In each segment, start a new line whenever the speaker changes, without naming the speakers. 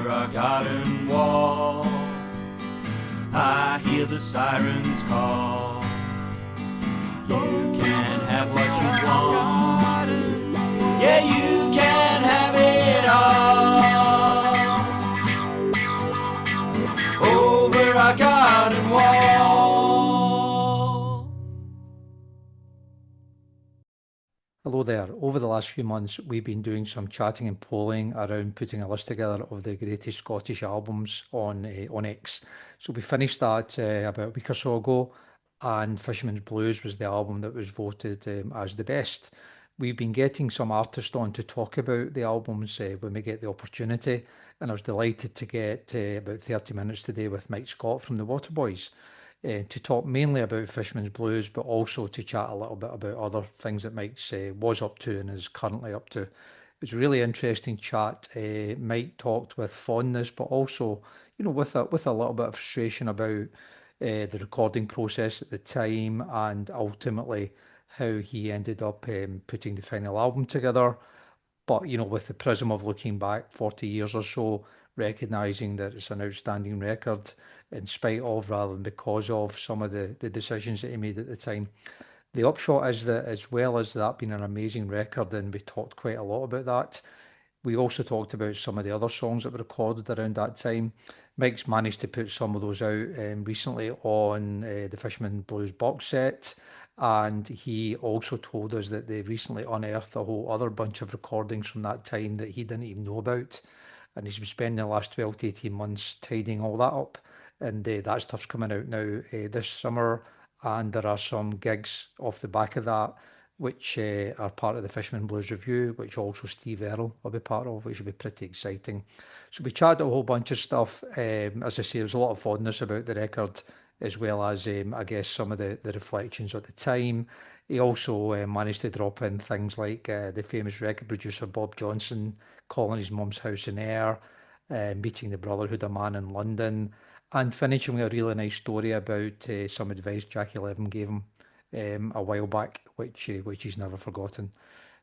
over our garden wall. I hear the sirens call. You can have what you want. Yeah, you can have it all over our garden wall.
Hello there. Over the last few months, we've been doing some chatting and polling around putting a list together of the greatest Scottish albums on X. So we finished that about a week or so ago, and Fisherman's Blues was the album that was voted as the best. We've been getting some artists on to talk about the albums when we get the opportunity, and I was delighted to get about 30 minutes today with Mike Scott from the Waterboys to talk mainly about Fisherman's Blues, but also to chat a little bit about other things that Mike's was up to and is currently up to. It was a really interesting chat. Mike talked with fondness, but also, with a little bit of frustration about the recording process at the time, and ultimately how he ended up putting the final album together. But, with the prism of looking back 40 years or so, recognizing that it's an outstanding record in spite of rather than because of some of the decisions that he made at the time. The upshot is that as well as that being an amazing record, and we talked quite a lot about that, we also talked about some of the other songs that were recorded around that time. Mike's managed to put some of those out recently on the Fisherman Blues box set. And he also told us that they recently unearthed a whole other bunch of recordings from that time that he didn't even know about. And he's been spending the last 12 to 18 months tidying all that up. And that stuff's coming out now this summer. And there are some gigs off the back of that, which are part of the Fisherman Blues Revue, which also Steve Earle will be part of, which will be pretty exciting. So we chatted a whole bunch of stuff. As I say, there's a lot of fondness about the record, as well as, I guess, some of the reflections at the time. He also managed to drop in things like the famous record producer Bob Johnson calling his mum's house in Ayr, meeting the Brotherhood of Man in London, and finishing with a really nice story about some advice Jackie Levin gave him a while back, which he's never forgotten.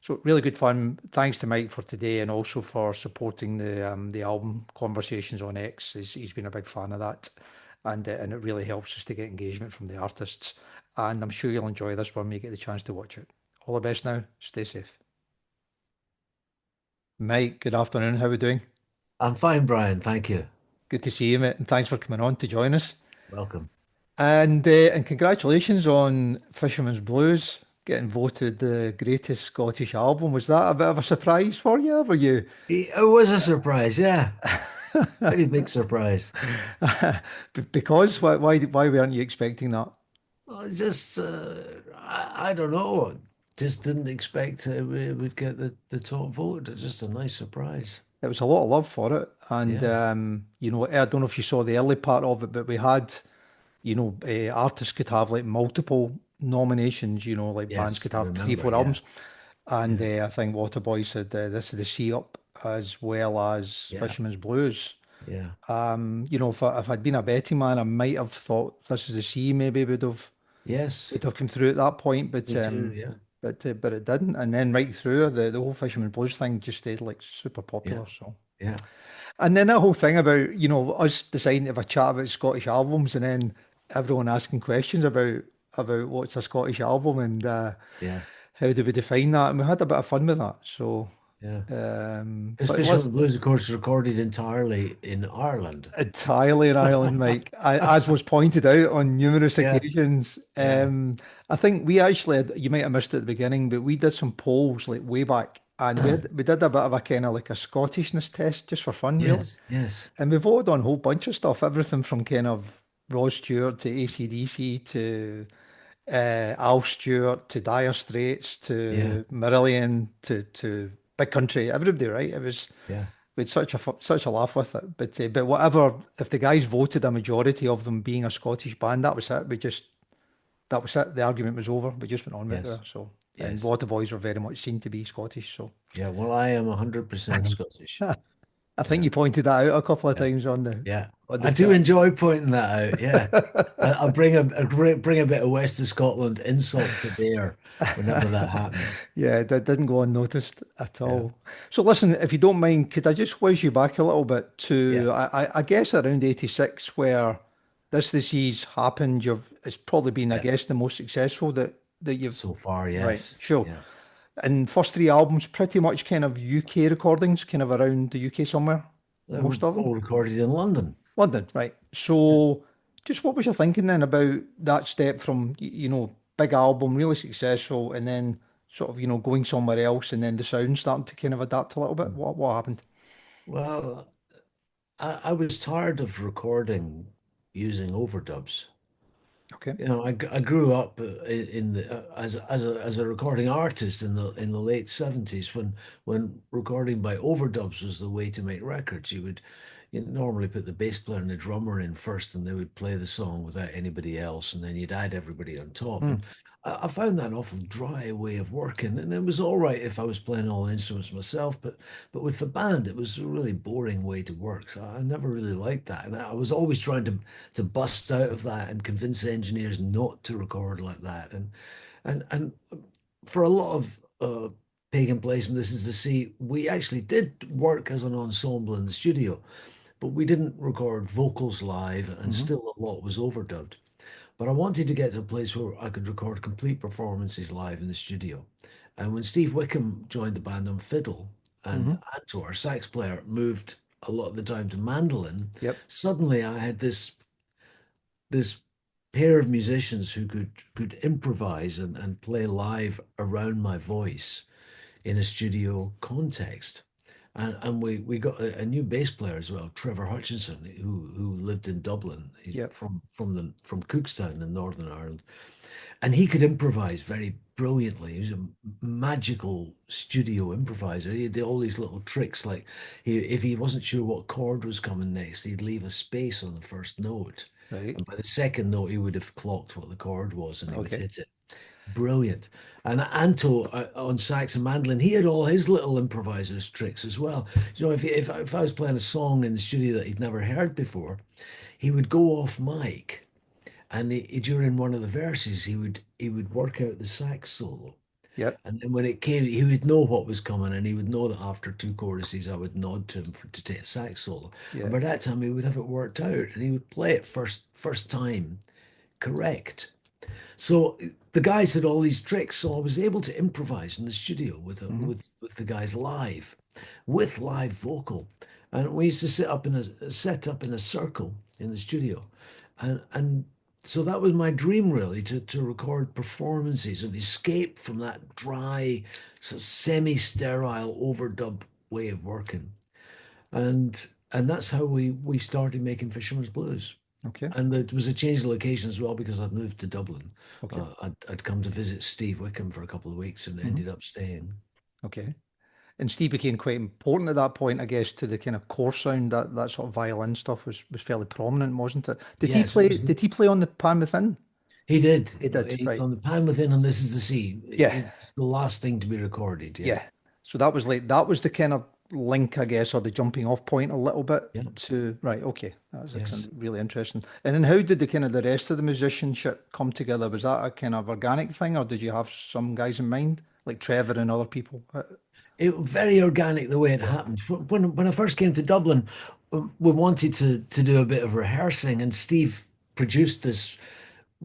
So really good fun. Thanks to Mike for today, and also for supporting the album conversations on X. He's been a big fan of that, and it really helps us to get engagement from the artists. And I'm sure you'll enjoy this one when you get the chance to watch it. All the best now. Stay safe. Mike, good afternoon. How are we doing?
I'm fine, Brian. Thank you.
Good to see you, mate, and thanks for coming on to join us.
Welcome.
And congratulations on Fisherman's Blues getting voted the greatest Scottish album. Was that a bit of a surprise for you? Were you
It was a surprise, yeah. Very big surprise.
because why weren't you expecting that?
Well, just, I don't know. Just didn't expect we would get the top vote. It's just a nice surprise.
It was a lot of love for it, and
Yeah.
I don't know if you saw the early part of it, but we had, artists could have like multiple nominations. Like bands
Yes,
could
I
have three,
remember.
four
Yeah.
albums, and
Yeah.
I think Waterboy said this is the C up as well as
Yeah.
Fisherman's Blues.
Yeah.
If I'd been a betting man, I might have thought this is the C. Maybe
Yes.
would have come through at that point, but
Me too. Yeah.
but it didn't. And then right through the whole Fisherman Blues thing just stayed like super
Yeah.
popular. So,
Yeah.
and then that whole thing about us deciding to have a chat about Scottish albums, and then everyone asking questions about what's a Scottish album, and
Yeah.
how do we define that, and we had a bit of fun with that. So,
Yeah. Because
but let's
Fisherman Blues, of course, recorded entirely in Ireland.
entirely in Ireland, Mike. As was pointed out on numerous
Yeah.
occasions.
Yeah.
I think we actually you might have missed it at the beginning, but we did some polls like way back, and we did a bit of a kind of like a Scottishness test just for fun, really.
Yes. Yes.
And we voted on a whole bunch of stuff, everything from kind of Rod Stewart to AC/DC to Al Stewart to Dire Straits
Yeah.
to Marillion to Big Country, everybody, right? It was
Yeah.
we had such a laugh with it. But whatever, if the guys voted a majority of them being a Scottish band, that was it. That was it. The argument was over. We just went on with it
Yes.
there. So, and
Yes.
Waterboys were very much seen to be Scottish. So,
Yeah. Well, I am 100% Scottish.
I think
Yeah.
you pointed that out a couple of
Yeah.
times
Yeah.
on the
I do
chat.
enjoy pointing that out. Yeah. I bring a bit of West of Scotland insult to bear whenever that happens.
Yeah, that didn't go unnoticed at
Yeah.
all. So listen, if you don't mind, could I just whiz you back a little bit
Yeah.
to I guess around 86 where this disease happened, it's probably been, I
Yeah.
guess, the most successful that you've
So far,
right,
yes.
sure.
Yeah.
And first three albums pretty much kind of UK recordings, kind of around the UK somewhere,
They were
most of them.
all recorded in London.
London, right.
Yeah.
So just what was your thinking then about that step from, big album, really successful, and then sort of, going somewhere else and then the sound starting to kind of adapt a little bit? What happened?
Well, I was tired of recording using overdubs.
Okay.
You know, I grew up in the as a recording artist in the late 70s when recording by overdubs was the way to make records. You'd normally put the bass player and the drummer in first, and they would play the song without anybody else, and then you'd add everybody on top.
Hmm.
And I found that an awful dry way of working, and it was all right if I was playing all the instruments myself, but with the band, it was a really boring way to work. So I never really liked that, and I was always trying to bust out of that and convince engineers not to record like that. And for a lot of Pagan Place and This Is the Sea, we actually did work as an ensemble in the studio, but we didn't record vocals live, and
Hmm.
still a lot was overdubbed. But I wanted to get to a place where I could record complete performances live in the studio. And when Steve Wickham joined the band on fiddle and
Hmm.
Anto, our sax player, moved a lot of the time to mandolin,
Yep.
suddenly I had this pair of musicians who could improvise and play live around my voice in a studio context. And we got a new bass player as well, Trevor Hutchinson, who lived in Dublin. He's
Yep.
from Cookstown in Northern Ireland, and he could improvise very brilliantly. He was a magical studio improviser. He had all these little tricks, like if he wasn't sure what chord was coming next, he'd leave a space on the first note,
Right.
and by the second note, he would have clocked what the chord was, and he would
Okay.
hit it. Brilliant. And Anto on sax and mandolin, he had all his little improvisers tricks as well. You know, if I was playing a song in the studio that he'd never heard before, he would go off mic, and during one of the verses, he would work out the sax solo.
Yep.
And then when it came, he would know what was coming, and he would know that after two choruses, I would nod to him to take a sax solo. And
Yeah.
by that time, he would have it worked out, and he would play it first time correct. So the guys had all these tricks, so I was able to improvise in the studio
Hmm.
with the guys live, with live vocal, and we used to set up in a circle in the studio, and so that was my dream really to record performances and escape from that dry, semi-sterile overdub way of working, and that's how we started making Fisherman's Blues.
Okay.
And there was a change of location as well because I'd moved to Dublin.
Okay.
I'd come to visit Steve Wickham for a couple of weeks and
Hmm.
ended up staying.
Okay. And Steve became quite important at that point, I guess, to the kind of core sound. That sort of violin stuff was fairly prominent, wasn't it? Did he
Yes, it
play?
was.
Did he play on the Pan Within?
He did.
He did,
He's
right?
on the Pan Within and This Is the Sea.
Yeah,
It's the last thing to be recorded. Yeah.
yeah. So that was the kind of link, I guess, or the jumping off point a little bit
Yeah.
to right. Okay, that's
Yes.
really interesting. And then how did the kind of the rest of the musicianship come together? Was that a kind of organic thing, or did you have some guys in mind, like Trevor and other people?
It was very organic the way it
Yeah.
happened. When I first came to Dublin, we wanted to do a bit of rehearsing, and Steve produced this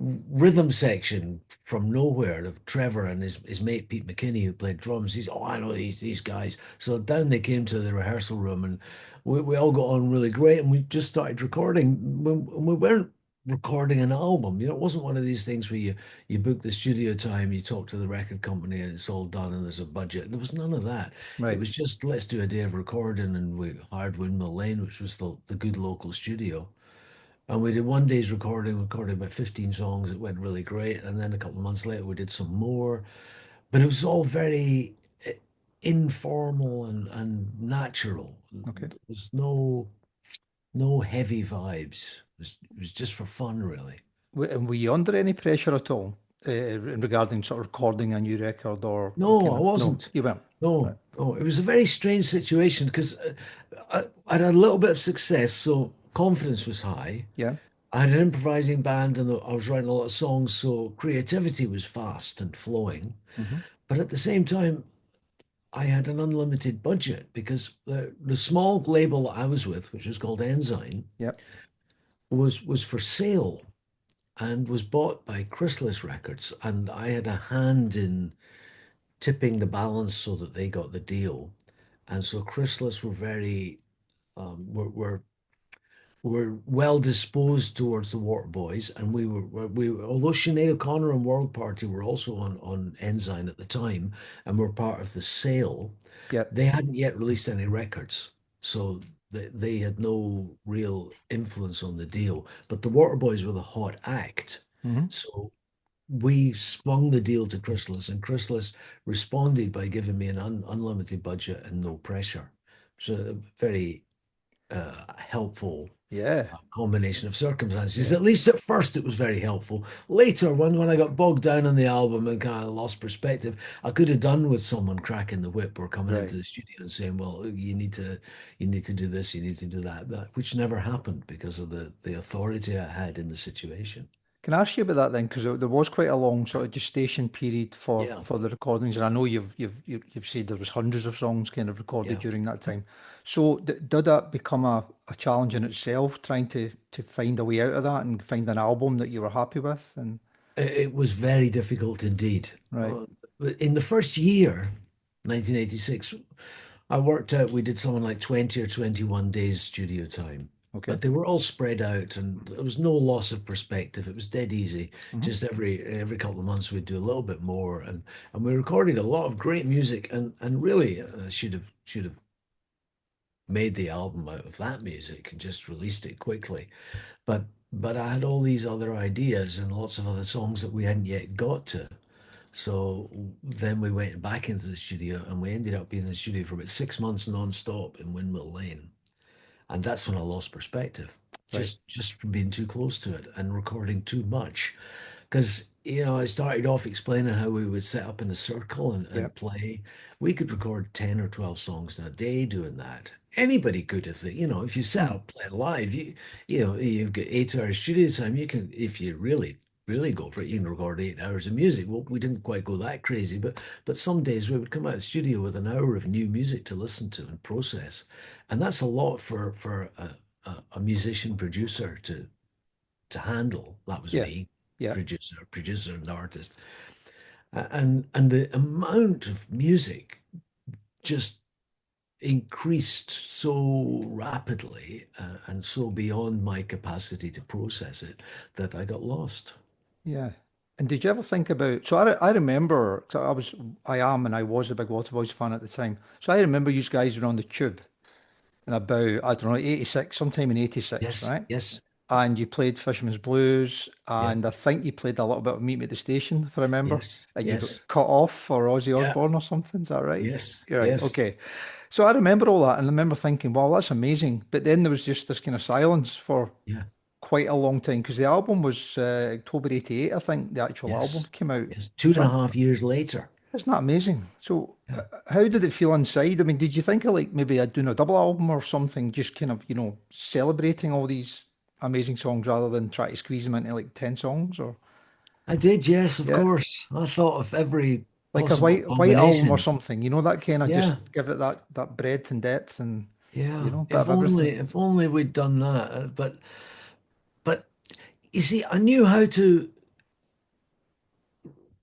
rhythm section from nowhere of Trevor and his mate Pete McKinney who played drums. He's I know these guys. So down they came to the rehearsal room and we all got on really great and we just started recording. We weren't recording an album. You know, it wasn't one of these things where you book the studio time, you talk to the record company and it's all done and there's a budget. There was none of that. It
Right.
was just let's do a day of recording and we hired Windmill Lane, which was the good local studio. And we did one day's recording, recorded about 15 songs. It went really great. And then a couple of months later, we did some more. But it was all very informal and natural.
Okay.
There was no heavy vibes. It was just for fun, really.
And were you under any pressure at all in regarding sort of recording a new record or
No,
kind
I
of no?
wasn't.
You weren't. Right.
No, no. It was a very strange situation because I had a little bit of success, so confidence was high.
Yeah.
I had an improvising band and I was writing a lot of songs, so creativity was fast and flowing.
Hmm.
But at the same time, I had an unlimited budget because the small label I was with, which was called Ensign,
Yep.
was for sale and was bought by Chrysalis Records. And I had a hand in tipping the balance so that they got the deal. And so Chrysalis were very were well disposed towards the Waterboys, and although Sinead O'Connor and World Party were also on Ensign at the time and were part of the sale,
Yep.
they hadn't yet released any records, so they had no real influence on the deal. But the Waterboys were the hot act,
Hmm.
so we swung the deal to Chrysalis, and Chrysalis responded by giving me an unlimited budget and no pressure. So a very helpful
Yeah.
combination of circumstances.
Yeah.
At least at first, it was very helpful. Later, when I got bogged down on the album and kind of lost perspective, I could have done with someone cracking the whip or coming
Right.
into the studio and saying, "Well, you need to do this, you need to do that," which never happened because of the authority I had in the situation.
Can I ask you about that then? Because there was quite a long sort of gestation period
Yeah,
for the recordings, and I know you've said there was hundreds of songs kind of recorded
yeah.
during that time. So did that become a challenge in itself, trying to find a way out of that and find an album that you were happy with? And
It was very difficult indeed.
right,
In the first year, 1986, I worked out we did something like 20 or 21 days studio time,
okay,
but they were all spread out and there was no loss of perspective. It was dead easy.
hmm,
Just every couple of months we'd do a little bit more and we recorded a lot of great music and really should have made the album out of that music and just released it quickly. But I had all these other ideas and lots of other songs that we hadn't yet got to. So then we went back into the studio and we ended up being in the studio for about 6 months non-stop in Windmill Lane. And that's when I lost perspective,
right,
just from being too close to it and recording too much. Because, I started off explaining how we would set up in a circle
yeah,
and play. We could record 10 or 12 songs in a day doing that. Anybody could if you set
hmm,
up playing live, you've got 8 hours studio time. You can, if you really go for it, you can record 8 hours of music. Well, we didn't quite go that crazy, but some days we would come out of the studio with an hour of new music to listen to and process. And that's a lot for a musician producer to handle. That was
yeah,
me,
yeah,
producer and artist. And the amount of music just increased so rapidly and so beyond my capacity to process it that I got lost.
yeah. And did you ever think about? So I remember 'cause I am and I was a big Waterboys fan at the time. So I remember you guys were on the tube in about I don't know 86, sometime in 86,
Yes,
right?
yes,
And you played Fisherman's Blues,
yeah,
and I think you played a little bit of Meet Me at the Station, if I remember.
yes,
And you got
yes,
cut off for Ozzy
yeah,
Osbourne or something. Is that right?
yes,
You're right.
yes,
Okay. So I remember all that, and I remember thinking, "Wow, that's amazing." But then there was just this kind of silence for
yeah,
quite a long time because the album was October '88. I think the actual album
yes,
came out.
yes. Two
So
and a half years later.
isn't that amazing? So
Yeah.
how did it feel inside? I mean, did you think of like maybe doing a double album or something, just kind of celebrating all these amazing songs rather than try to squeeze them into like 10 songs or
I did, yes, of
yeah,
course. I thought of every
like a
possible
white album or
combination.
something, that kind of just
Yeah,
give it that breadth and depth and
yeah.
bit of everything.
If only we'd done that. But you see, I knew how to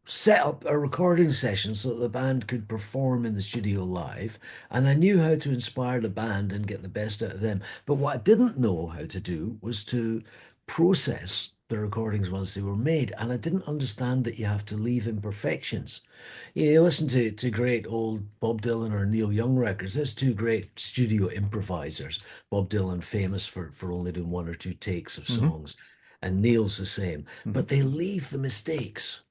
set up a recording session so that the band could perform in the studio live. And I knew how to inspire the band and get the best out of them. But what I didn't know how to do was to process the recordings once they were made. And I didn't understand that you have to leave imperfections. You listen to great old Bob Dylan or Neil Young records. There's two great studio improvisers. Bob Dylan, famous for only doing one or two takes of
Hmm.
songs, and Neil's the same.
Hmm.
But they leave the mistakes.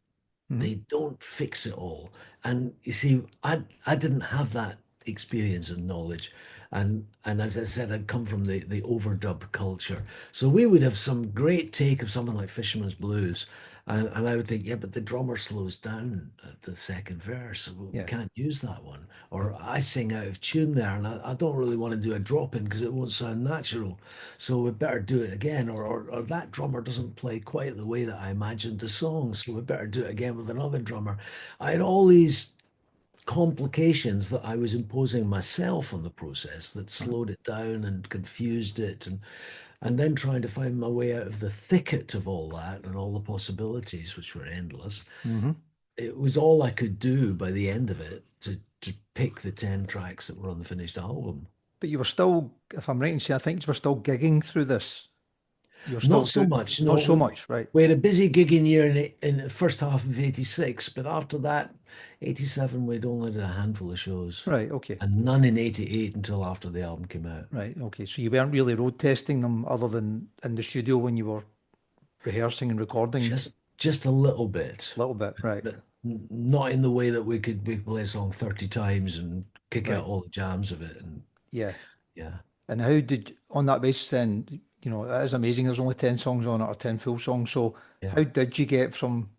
Hmm.
They don't fix it all. And you see, I didn't have that. experience and knowledge. And as I said, I'd come from the overdub culture. So we would have some great take of something like Fisherman's Blues. And I would think, yeah, but the drummer slows down at the second verse. So we
Yeah.
can't use that one. Or I sing out of tune there, and I don't really want to do a drop in because it won't sound natural. So we better do it again. Or that drummer doesn't play quite the way that I imagined the song. So we better do it again with another drummer. I had all these complications that I was imposing myself on the process that
Mhm.
slowed it down and confused it, and then trying to find my way out of the thicket of all that and all the possibilities, which were endless.
Mhm.
It was all I could do by the end of it to pick the 10 tracks that were on the finished album.
But you were still, if I'm right in saying, I think you were still gigging through this. You were still
Not so
doing,
much,
not
no.
so much, right?
We had a busy gigging year in the first half of 86, but after that, 87, we'd only did a handful of shows,
Right, okay.
and none in 88 until after the album came out.
Right, okay. So you weren't really road testing them other than in the studio when you were rehearsing and recording
Just a little bit,
a little bit, right?
but not in the way that we play a song 30 times and kick out
Right.
all the jams of it. And
Yeah.
yeah,
And how did, on that basis then, it is amazing there's only 10 songs on it or 10 full songs. So
yeah,
how did you get from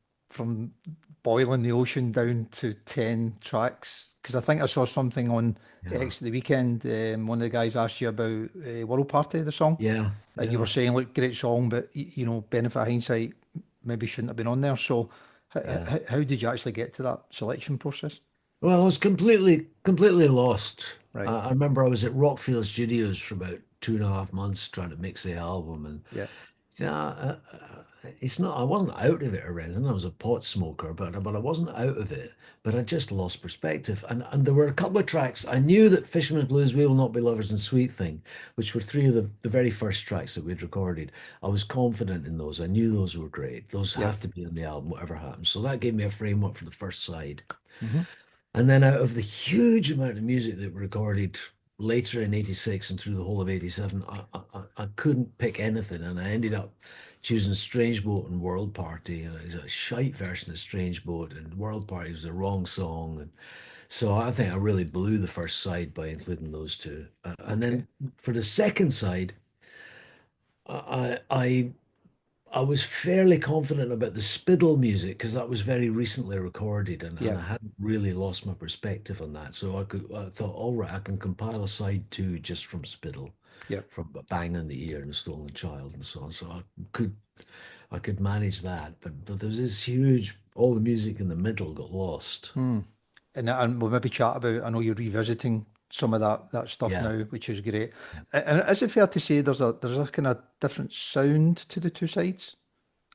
boiling the ocean down to 10 tracks? Because I think I saw something on
yeah,
X the weekend. One of the guys asked you about World Party, the song.
yeah,
And you were
yeah,
saying, look, great song, but benefit of hindsight, maybe shouldn't have been on there. So
yeah.
how did you actually get to that selection process?
Well, I was completely lost.
Right.
I remember I was at Rockfield Studios for about 2.5 months trying to mix the album, and
Yeah.
yeah, it's not. I wasn't out of it or anything. I was a pot smoker, but I wasn't out of it. But I just lost perspective, and there were a couple of tracks. I knew that Fisherman's Blues, We Will Not Be Lovers, and Sweet Thing, which were three of the very first tracks that we'd recorded. I was confident in those. I knew those were great. Those
Yeah.
have to be on the album, whatever happens. So that gave me a framework for the first side.
Hmm.
And then out of the huge amount of music that we recorded later in 86 and through the whole of 87, I couldn't pick anything. And I ended up choosing Strange Boat and World Party. And it was a shite version of Strange Boat, and World Party was the wrong song. And so I think I really blew the first side by including those two. And
Okay.
then for the second side, I I was fairly confident about the Spiddle music because that was very recently recorded, and
Yeah.
I hadn't really lost my perspective on that. So I thought, all right, I can compile a side two just from Spiddle,
Yeah.
from Bang in the Ear and Stolen Child and so on. So I could manage that. But there was this huge, all the music in the middle got lost.
Hmm. And we'll maybe chat about, I know you're revisiting some of that stuff
Yeah.
now, which is great.
Yeah.
And is it fair to say there's a kind of different sound to the two sides?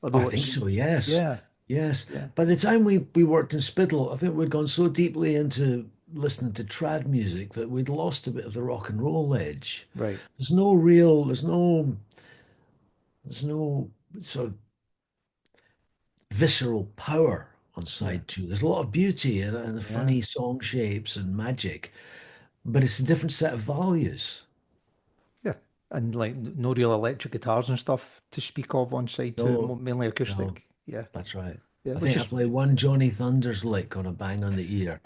I
Although
think
it's,
so, yes.
yeah,
Yes.
yeah,
By the time we worked in Spiddle, I think we'd gone so deeply into listening to trad music that we'd lost a bit of the rock and roll edge.
right,
There's no sort of visceral power on
yeah,
side two. There's a lot of beauty and
yeah,
funny song shapes and magic, but it's a different set of values.
yeah. And like no real electric guitars and stuff to speak of on side two,
No,
mainly
no,
acoustic. Yeah,
that's right.
yeah,
I
which
think I
is,
play one Johnny Thunders lick on a Bang on the Ear.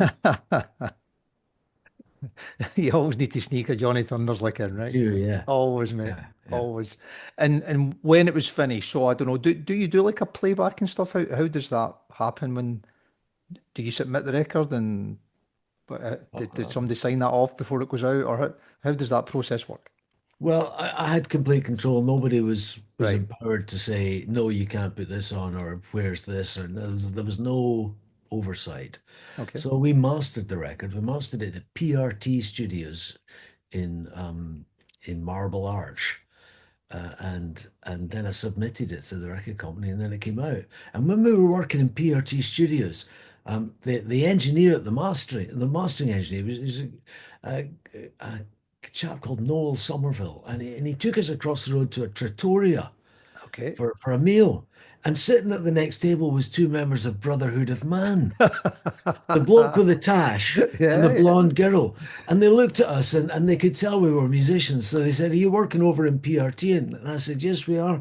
you always need to sneak a Johnny Thunders lick in, right?
Do, yeah.
Always, mate.
Yeah, yeah.
Always. And when it was finished, so I don't know, do you do like a playback and stuff? How does that happen when do you submit the record and did
Uh,
somebody sign that off before it goes out, or how does that process work?
Well, I had complete control. Nobody was
Right.
empowered to say, no, you can't put this on, or where's this, or there was no oversight.
Okay.
So we mastered the record. We mastered it at PRT Studios in Marble Arch. And then I submitted it to the record company, and then it came out. And when we were working in PRT Studios, the engineer at the mastering engineer was a chap called Noel Somerville, and he took us across the road to a trattoria
Okay.
for a meal. And sitting at the next table was two members of Brotherhood of Man, the bloke with the tash and the
Yeah, yeah.
blonde girl. And they looked at us, and they could tell we were musicians. So they said, are you working over in PRT? And I said, yes, we are.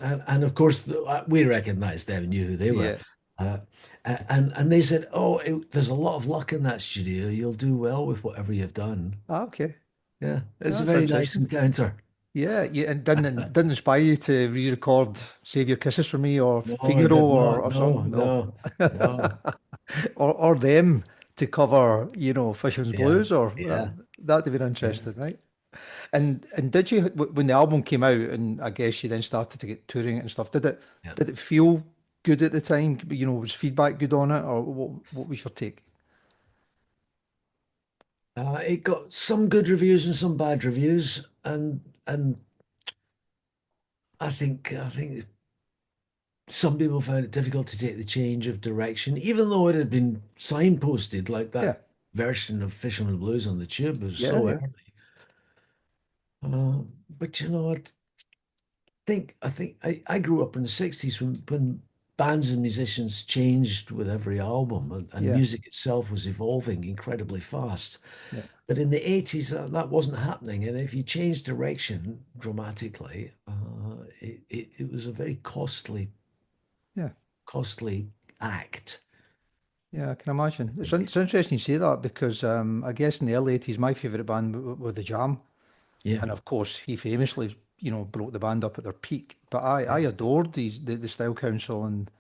And of course, we recognized them and knew who they were.
Yeah.
Uh, and they said, "Oh, there's a lot of luck in that studio. You'll do well with whatever you've done."
Ah, okay.
Yeah,
Yeah,
it's a
that's
very nice
interesting.
encounter.
Yeah, yeah, and didn't inspire you to re-record "Save Your Kisses for Me" or
No, it
"Figaro"
did not.
or
No,
something? No,
no, no.
or them to cover, Fisherman's
Yeah,
Blues, or
yeah,
that'd have been
yeah,
interesting, right? And did you when the album came out, and I guess you then started to get touring it and stuff?
yeah.
Did it feel good at the time? Was feedback good on it, or what was your take?
It got some good reviews and some bad reviews, and I think some people found it difficult to take the change of direction, even though it had been signposted like
Yeah,
that version of Fisherman Blues on the tube was
yeah,
so
yeah,
early. But I think I grew up in the 60s when bands and musicians changed with every album, and
yeah,
music itself was evolving incredibly fast.
yeah,
But in the 80s, that wasn't happening. And if you change direction dramatically, it was a very
yeah.
costly act.
Yeah, I can imagine.
I think.
It's interesting you say that because I guess in the early 80s, my favourite band were The Jam.
Yeah.
And of course, he famously, broke the band up at their peak. But I
Yes.
adored the Style Council and,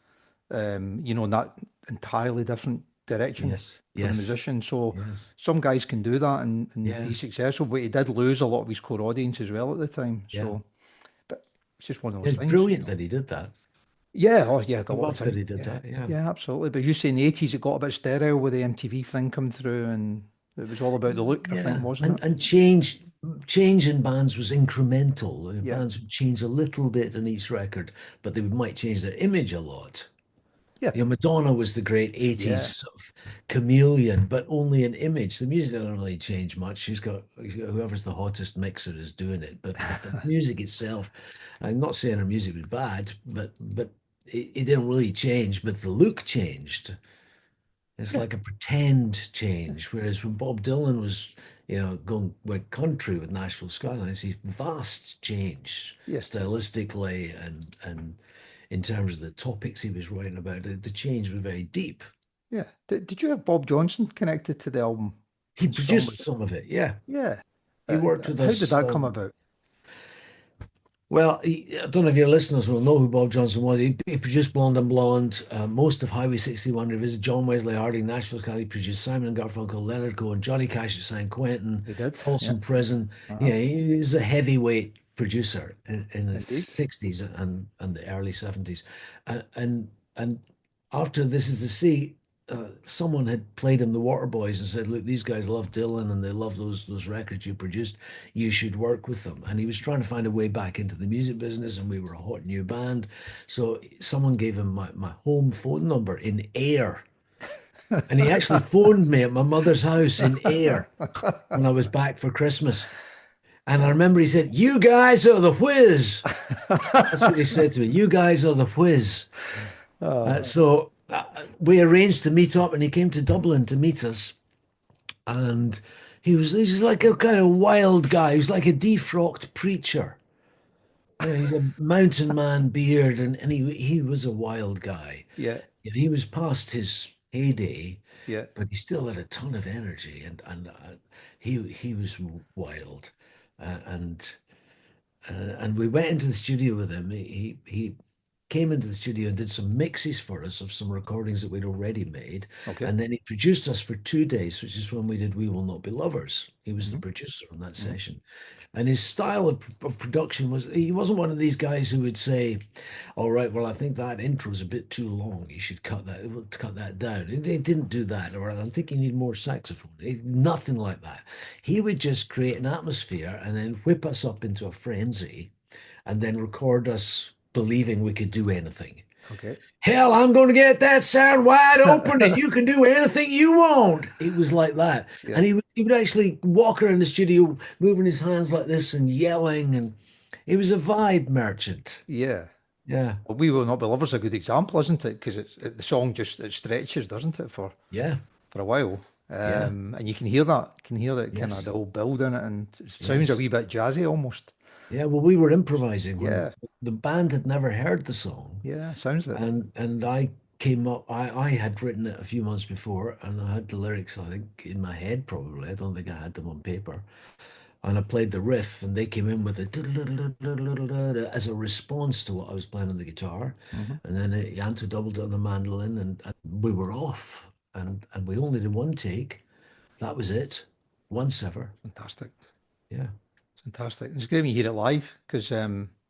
that entirely different direction
Yes.
for the
Yes.
musician. So
Yes.
some guys can do that and
Yeah.
be successful, but he did lose a lot of his core audience as well at the time.
Yeah.
So, but it's just one of those
It's
things.
brilliant that he did that.
Yeah, oh yeah,
I
got a lot of
love that
time.
he did
Yeah,
that. Yeah.
yeah, absolutely. But you say in the 80s it got a bit sterile with the MTV thing coming through and it was all about the look, I think,
Yeah.
wasn't
And
it?
and change in bands was incremental.
Yeah,
Bands would change a little bit in each record, but they might change their image a lot.
yeah,
Madonna was the great 80s
yeah,
sort of chameleon, but only in image. The music didn't really change much. She's got whoever's the hottest mixer is doing it. But the music itself, I'm not saying her music was bad, but it didn't really change, but the look changed. It's
yeah,
like a pretend change. Whereas when Bob Dylan was, going went country with Nashville Skylines, he vast change
yeah,
stylistically and in terms of the topics he was writing about. The change was very deep.
yeah. Did you have Bob Johnson connected to the album
He
in some way?
produced some of it. Yeah,
Yeah.
he worked with
How did
us.
that come about?
Well, I don't know if your listeners will know who Bob Johnson was. He produced Blonde and Blonde, most of Highway 61 Revisited, John Wesley Harding, Nashville Scally produced Simon and Garfunkel, Leonard Cohen, Johnny Cash at San Quentin,
He did. Yeah.
Folsom Prison.
Uh-huh.
Yeah, he's a heavyweight producer in the
Indeed.
60s and the early 70s. And after This Is the Sea, someone had played him the Waterboys and said, "Look, these guys love Dylan and they love those records you produced. You should work with them." And he was trying to find a way back into the music business, and we were a hot new band. So someone gave him my home phone number in air, and he actually phoned me at my mother's house in air when I was back for Christmas. And I remember he said, "You guys are the whiz." That's what he said to me. "You guys are the whiz." So we arranged to meet up, and he came to Dublin to meet us. And he's like a kind of wild guy. He's like a defrocked preacher. He's a mountain man beard, and he was a wild guy.
Yeah.
He was past his heyday,
Yeah.
but he still had a ton of energy, and he was wild, and and we went into the studio with him. He came into the studio and did some mixes for us of some recordings that we'd already made.
Okay.
And then he produced us for 2 days, which is when we did We Will Not Be Lovers. He was the
Hmm.
producer on that
Hmm.
session. And his style of production was, he wasn't one of these guys who would say, "All right, well, I think that intro is a bit too long. You should cut that down." He didn't do that. Or, "I think you need more saxophone." Nothing like that. He would just create an atmosphere and then whip us up into a frenzy and then record us believing we could do anything.
Okay.
"Hell, I'm going to get that sound wide open and you can do anything you want." It was like that.
Yeah.
And he would actually walk around the studio moving his hands like this and yelling. And he was a vibe merchant.
Yeah.
Yeah.
Well, "We Will Not Be Lovers" is a good example, isn't it? Because the song just it stretches, doesn't it,
Yeah.
for a while.
Yeah.
And you can hear that. You can hear it kind of the
Yes.
whole build in it, and it sounds a
Yes.
wee bit jazzy almost.
Yeah. Well, we were improvising when
Yeah.
the band had never heard the song.
Yeah. Sounds it.
And I came up. I had written it a few months before, and I had the lyrics, I think, in my head probably. I don't think I had them on paper. And I played the riff, and they came in with it as a response to what I was playing on the guitar.
Hmm.
And then Yanto doubled it on the mandolin, and we were off. And we only did one take. That was it. Once ever.
Fantastic.
Yeah.
Fantastic. It's great when you hear it live because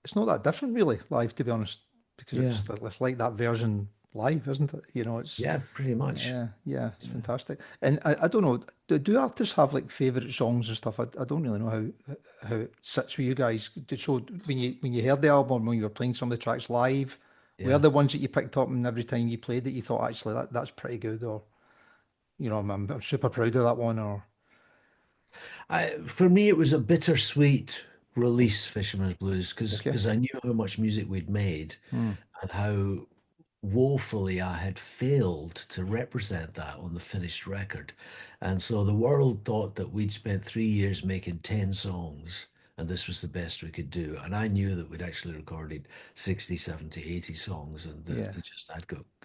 it's not that different really live to be honest because
Yeah.
it's like that version live, isn't it? You know, it's
Yeah, pretty much.
yeah, it's
Yeah.
fantastic. And I don't know, do artists have like favorite songs and stuff? I don't really know how it sits with you guys. So when you heard the album, when you were playing some of the tracks live, were
Yeah.
the ones that you picked up and every time you played it, you thought actually that's pretty good, or you know, I'm super proud of that one, or
For me, it was a bittersweet release, Fisherman's Blues, because
okay,
I knew how much music we'd made
hmm,
and how woefully I had failed to represent that on the finished record. And so the world thought that we'd spent 3 years making 10 songs and this was the best we could do. And I knew that we'd actually recorded 60, 70, 80 songs and that
yeah,
it just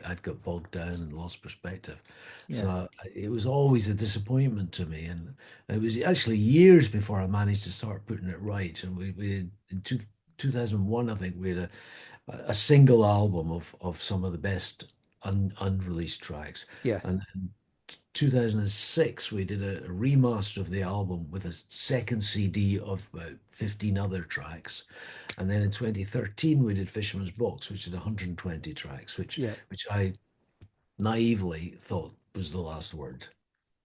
I'd got bogged down and lost perspective.
yeah,
So it was always a disappointment to me. And it was actually years before I managed to start putting it right. And we in 2001, I think we had a single album of some of the best unreleased tracks.
yeah,
And then 2006, we did a remaster of the album with a second CD of about 15 other tracks. And then in 2013, we did Fisherman's Box, which had 120 tracks,
yeah.
which I naively thought was the last word.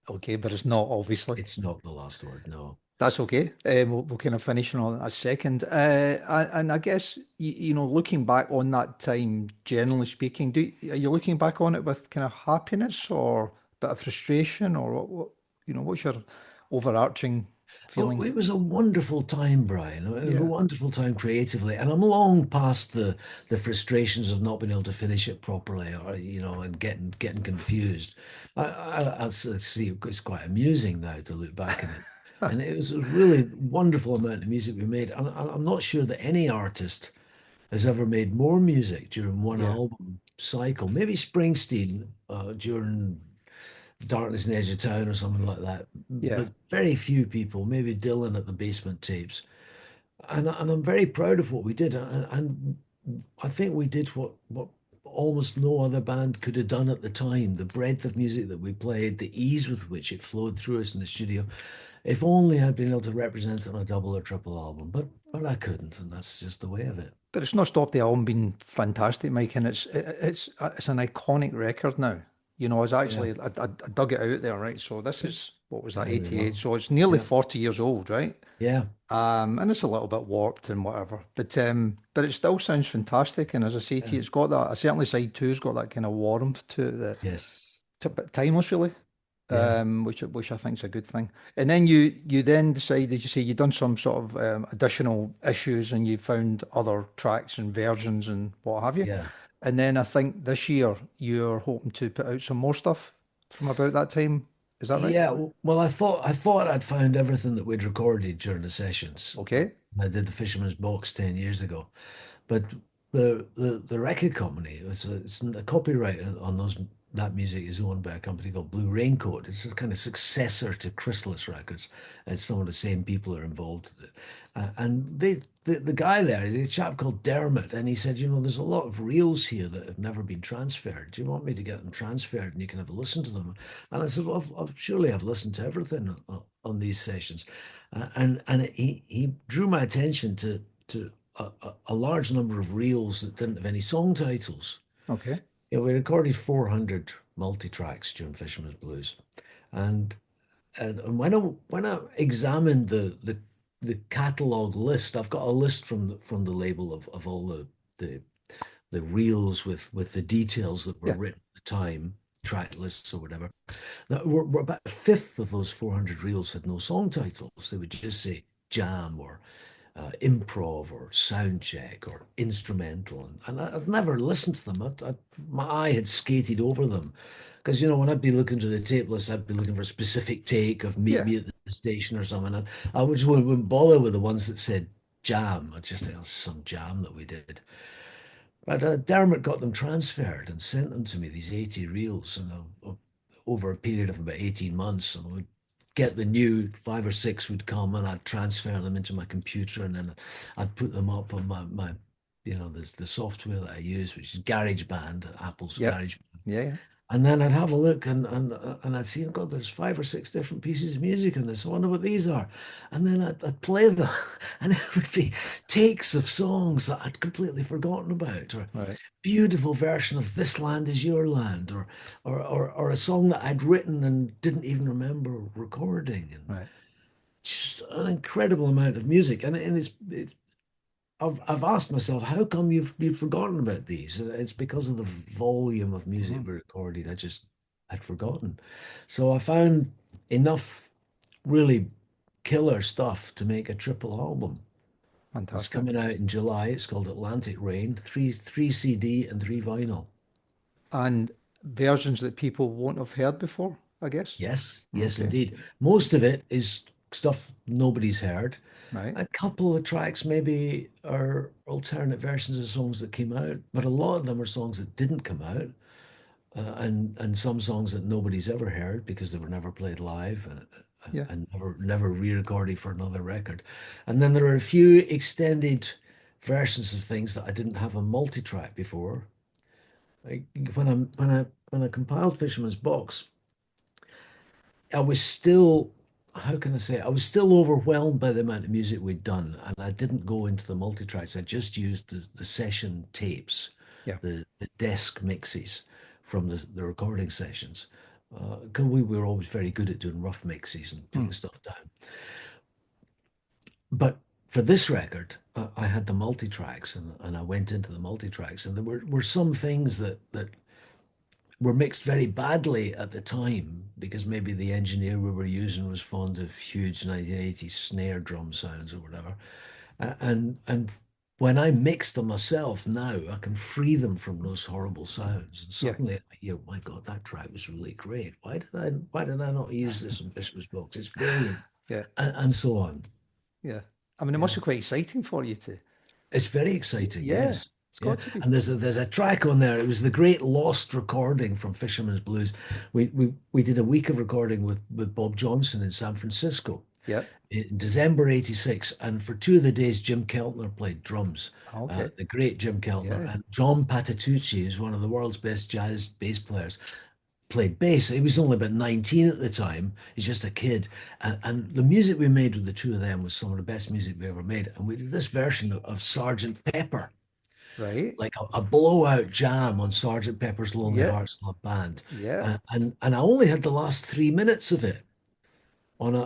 Okay, but it's not obviously.
It's not the last word, no.
That's okay. We'll kind of finish on that second. And I guess, you know, looking back on that time, generally speaking, are you looking back on it with kind of happiness or a bit of frustration or you know, what's your overarching
Oh,
feeling?
it was a wonderful time, Brian. It was a
Yeah,
wonderful time creatively, and I'm long past the frustrations of not being able to finish it properly, or and getting confused. I see it's quite amusing now to look back on it, and it was a really wonderful amount of music we made. And I'm not sure that any artist has ever made more music during one
yeah,
album cycle. Maybe Springsteen during Darkness in the Edge of Town or something like that.
yeah.
But very few people, maybe Dylan at the Basement Tapes. And I'm very proud of what we did. And I think we did what almost no other band could have done at the time. The breadth of music that we played, the ease with which it flowed through us in the studio. If only I'd been able to represent it on a double or triple album, but I couldn't, and that's just the way of it.
But it's not stopped the album being fantastic, Mike, and it's an iconic record now. You know, it's
Yeah,
actually I dug it out there, right? So this is what was that,
there we
88?
go.
So it's nearly
Yeah,
40 years old, right?
yeah,
And it's a little bit warped and whatever, but it still sounds fantastic. And as I say to
yeah.
you, it's got that. Certainly, side two's got that kind of warmth to it that
Yes,
it's a bit timeless, really.
yeah,
Which I think is a good thing. And then you then decided, you say you done some sort of additional issues and you found other tracks and versions and what have you.
yeah.
And then I think this year you're hoping to put out some more stuff from about that time. Is that right?
Yeah, well, I thought I'd found everything that we'd recorded during the sessions.
Okay.
I did the Fisherman's Box 10 years ago, but the record company it's a copyright on those that music is owned by a company called Blue Raincoat. It's a kind of successor to Chrysalis Records, and some of the same people are involved with it. And the guy there, the chap called Dermot, and he said, there's a lot of reels here that have never been transferred. Do you want me to get them transferred and you can have a listen to them? And I said, well, surely I've listened to everything on these sessions. And he drew my attention to a large number of reels that didn't have any song titles.
Okay.
We recorded 400 multi-tracks during Fisherman's Blues, and and when I examined the catalog list, I've got a list from the label of all the the reels with the details that were
Yeah.
written at the time, track lists or whatever. That were about a fifth of those 400 reels had no song titles. They would just say jam or improv or sound check or instrumental. And I'd never listened to them. My eye had skated over them. Because, when I'd be looking to the tape list, I'd be looking for a specific take of Meet
Yeah.
Me at the Station or something. And I just wouldn't bother with the ones that said jam. I just think it was some jam that we did. But Dermot got them transferred and sent them to me, these 80 reels, and over a period of about 18 months. And I would get the new five or six would come, and I'd transfer them into my computer, and then I'd put them up on my the software that I use, which is GarageBand, Apple's
Yep.
GarageBand.
Yeah, yeah.
And then I'd have a look and I'd see, oh God, there's five or six different pieces of music in this. I wonder what these are. And then I'd play them, and it would be takes of songs that I'd completely forgotten about, or
Right,
beautiful version of This Land Is Your Land, or a song that I'd written and didn't even remember recording. And
right.
just an incredible amount of music. And it's I've asked myself, how come you've forgotten about these? And it's because of the volume of music
Hmm.
we recorded. I just had forgotten. So I found enough really killer stuff to make a triple album. It's
Fantastic.
coming out in July. It's called Atlantic Rain, three CD and three vinyl.
And versions that people won't have heard before, I guess.
Yes, yes,
Okay.
indeed. Most of it is stuff nobody's heard.
Right.
A couple of tracks maybe are alternate versions of songs that came out, but a lot of them are songs that didn't come out, and some songs that nobody's ever heard because they were never played live,
Yeah.
and never re-recorded for another record. And then there are a few extended versions of things that I didn't have on multi-track before. Like when I compiled Fisherman's Box, I was still, how can I say, I was still overwhelmed by the amount of music we'd done, and I didn't go into the multi-tracks. I just used the session tapes,
Yeah.
the desk mixes from the recording sessions. 'Cause we were always very good at doing rough mixes and
Hmm.
putting stuff down. But for this record, I had the multi-tracks, and I went into the multi-tracks, and there were some things that were mixed very badly at the time because maybe the engineer we were using was fond of huge 1980s snare drum sounds or whatever. And when I mix them myself now, I can free them from those horrible sounds. And
Yeah.
suddenly, my God, that track was really great. Why did I not use this on Fisherman's Box? It's brilliant.
Yeah.
And so on.
Yeah. I mean, it must
Yeah.
be quite exciting for you to.
It's very exciting,
Yeah.
yes.
It's
Yeah.
got to be.
And there's a track on there. It was the great lost recording from Fisherman's Blues. We did a week of recording with Bob Johnson in San Francisco
Yeah.
in December '86, and for two of the days Jim Keltner played drums.
Okay.
The great Jim Keltner,
Yeah.
and John Patitucci, who's one of the world's best jazz bass players, played bass. He was only about 19 at the time. He's just a kid. And the music we made with the two of them was some of the best music we ever made. And we did this version of Sergeant Pepper,
Right.
like a blowout jam on Sergeant Pepper's Lonely
Yeah.
Hearts Club Band.
Yeah.
And I only had the last 3 minutes of it on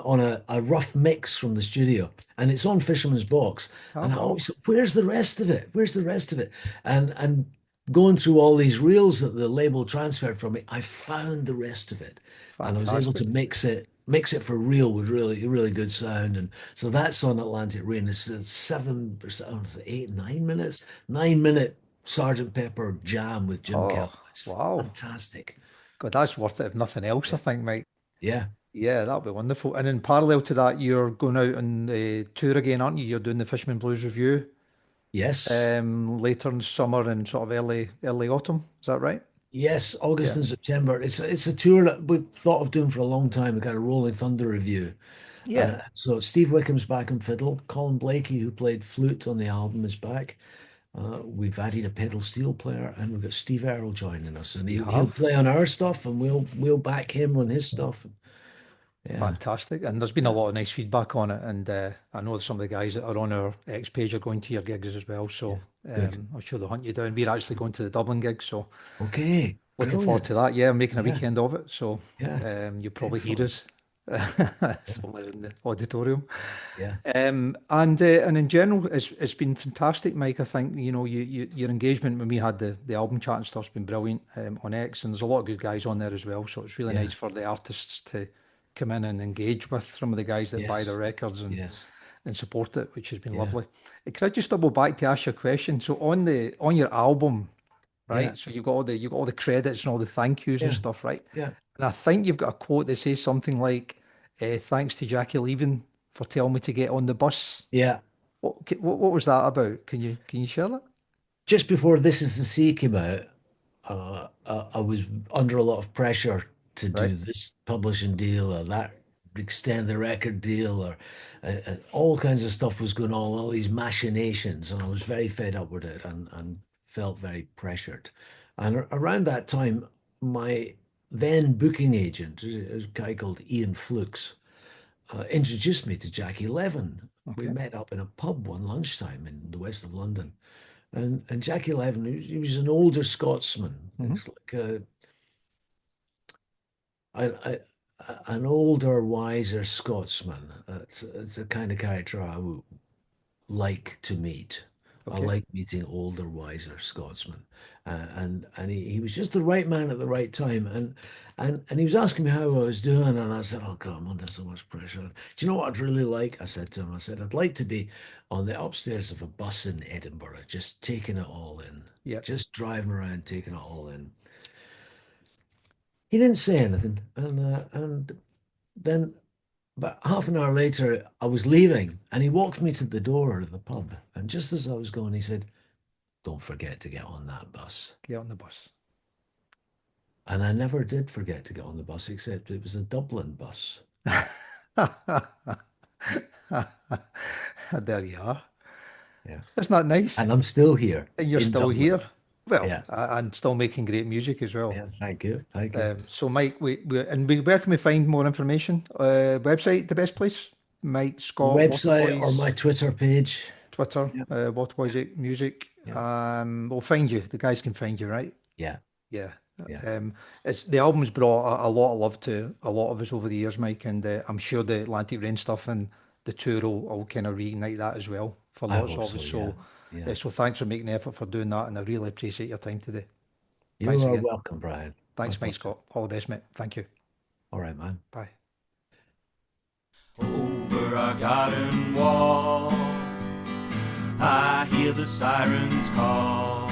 a rough mix from the studio, and it's on Fisherman's Box.
Oh,
And I
wow.
always said, where's the rest of it? Where's the rest of it? And going through all these reels that the label transferred from me, I found the rest of it, and I was able to
Fantastic.
mix it for real with really good sound. And so that's on Atlantic Rain. It's 8, 9 minutes, 9 minute Sergeant Pepper jam with Jim
Oh,
Kelly. It's
wow.
fantastic.
God, that's worth it if nothing else, I
Yeah.
think, Mike.
Yeah.
Yeah, that'll be wonderful. And in parallel to that, you're going out on tour again, aren't you? You're doing the Fisherman Blues Review
Yes.
later in summer and sort of early autumn. Is that right?
Yes, August
Yeah.
and September. It's a tour that we've thought of doing for a long time, a kind of Rolling Thunder review.
Yeah.
So Steve Wickham's back on fiddle. Colin Blakey, who played flute on the album, is back. We've added a pedal steel player, and we've got Steve Earle joining us, and
You
he'll
have.
play on our stuff, and we'll back him on his stuff. Yeah,
Fantastic. And there's been a
yeah,
lot of nice feedback on it. And I know some of the guys that are on our X page are going to your gigs as well.
yeah.
So
Good.
I'm sure they'll hunt you down. We're actually going to the Dublin gig. So
Okay,
looking forward
brilliant.
to that. Yeah, I'm making a
Yeah,
weekend of it. So
yeah.
you'll probably hear
Excellent.
us
Yeah,
somewhere in the auditorium.
yeah,
And in general, it's been fantastic, Mike. I think your engagement when we had the album chat and stuff's been brilliant on X, and there's a lot of good guys on there as well. So it's really
yeah.
nice for the artists to come in and engage with some of the guys that buy their
Yes,
records
yes,
and support it, which has been
yeah,
lovely. Can I just double back to ask you a question? So on your album,
yeah,
right? So you got all the credits and all the thank yous and
yeah,
stuff, right?
yeah,
And I think you've got a quote that says something like, "Thanks to Jackie leaving for telling me to get on the bus."
yeah.
What was that about? Can you share that?
just before This Is the Sea came out, I was under a lot of pressure to
Right.
do this publishing deal or that, extend the record deal, or all kinds of stuff was going on, all these machinations, and I was very fed up with it and felt very pressured. And around that time, my then booking agent, a guy called Ian Flukes, introduced me to Jackie Levin. We
Okay.
met up in a pub one lunchtime in the west of London. And Jackie Levin, he was an older Scotsman. He
Hmm.
was like an older, wiser Scotsman. It's a kind of character I would like to meet. I
Okay.
like meeting older, wiser Scotsmen, and he was just the right man at the right time. And he was asking me how I was doing, and I said, "Oh God, I'm under so much pressure." Do you know what I'd really like? I said to him, I said, "I'd like to be on the upstairs of a bus in Edinburgh, just taking it all in,
Yep.
just driving around, taking it all in." He didn't say anything, and then about half an hour later, I was leaving, and he walked me to the door of the pub. And just as I was going, he said, "Don't forget to get on that bus."
Get on the bus.
And I never did forget to get on the bus, except it was a Dublin bus.
There you are.
Yeah.
Isn't that nice?
And I'm still here
And you're
in
still here.
Dublin.
Well,
Yeah.
and still making great music as well.
Yeah. Thank you. Thank you.
So Mike, where can we find more information? Website, the best place? Mike Scott,
Website or my
Waterboys,
Twitter page.
Twitter,
Yeah.
Waterboys Music.
Yeah.
We'll find you. The guys can find you, right?
Yeah.
Yeah.
Yeah.
It's the album's brought a lot of love to a lot of us over the years, Mike, and I'm sure the Atlantic Rain stuff and the tour will kind of reignite that as well for
I
lots
hope
of
so.
us.
Yeah.
So,
Yeah.
so thanks for making the effort for doing that, and I really appreciate your time today.
You
Thanks
are
again.
welcome, Brian. My
Thanks, Mike
pleasure.
Scott. All the best, mate. Thank you.
All right, man.
Bye.
Over our garden wall, I hear the sirens call.